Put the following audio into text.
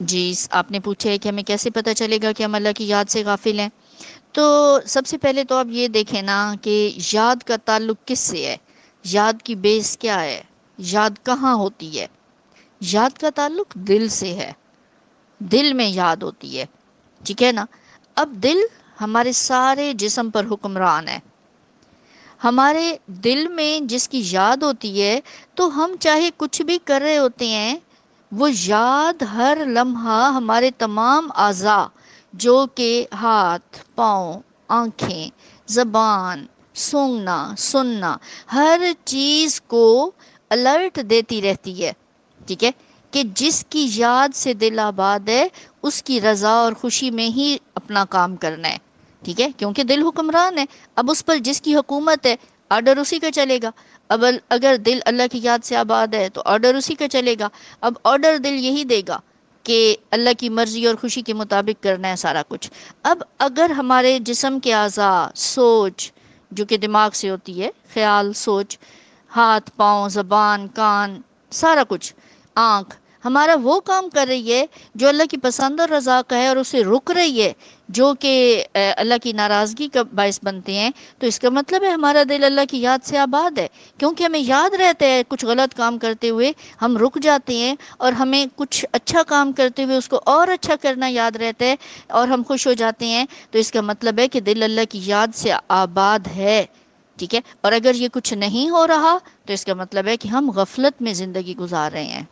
جی، آپ نے پوچھا ہے کہ ہمیں کیسے پتہ چلے گا کہ ہم اللہ کی یاد سے غافل ہیں؟ تو سب سے پہلے تو آپ یہ دیکھیں نا کہ یاد کا تعلق کس سے ہے، یاد کی بیس کیا ہے، یاد کہاں ہوتی ہے؟ یاد کا تعلق دل سے ہے، دل میں یاد ہوتی ہے، ٹھیک ہے نا؟ اب دل ہمارے سارے جسم پر حکمران ہے۔ ہمارے دل میں جس کی یاد ہوتی ہے تو ہم چاہے کچھ بھی کر رہے ہوتے ہیں، وہ یاد ہر لمحہ ہمارے تمام اعضاء، جو کہ ہاتھ، پاؤں، آنکھیں، زبان، سونگنا، سننا، ہر چیز کو الرٹ دیتی رہتی ہے، ٹھیک ہے؟ کہ جس کی یاد سے دل آباد ہے، اس کی رضا اور خوشی میں ہی اپنا کام کرنا ہے، ٹھیک ہے؟ کیونکہ دل حکمران ہے، اب اس پر جس کی حکومت ہے، آرڈر اسی کا چلے گا۔ اب اگر دل اللہ کی یاد سے آباد ہے تو آرڈر اسی کا چلے گا۔ اب آرڈر دل یہی دے گا کہ اللہ کی مرضی اور خوشی کے مطابق کرنا ہے سارا کچھ۔ اب اگر ہمارے جسم کے اعضاء، سوچ جو کہ دماغ سے ہوتی ہے، خیال، سوچ، ہاتھ، پاؤں، زبان، کان، سارا کچھ، آنکھ، ہمارا وہ کام کر رہی ہے جو اللہ کی پسند اور رضا کا ہے، اور اسے رک رہی ہے جو کہ اللہ کی ناراضگی کا باعث بنتے ہیں، تو اس کا مطلب ہے ہمارا دل اللہ کی یاد سے آباد ہے۔ کیونکہ ہمیں یاد رہتا ہے کچھ غلط کام کرتے ہوئے ہم رک جاتے ہیں، اور ہمیں کچھ اچھا کام کرتے ہوئے اس کو اور اچھا کرنا یاد رہتا ہے، اور ہم خوش ہو جاتے ہیں، تو اس کا مطلب ہے کہ دل اللہ کی یاد سے آباد ہے، ٹھیک ہے؟ اور اگر یہ کچھ نہیں ہو رہا تو اس کا مطلب ہے کہ ہم غفلت میں زندگی گزار رہے ہیں۔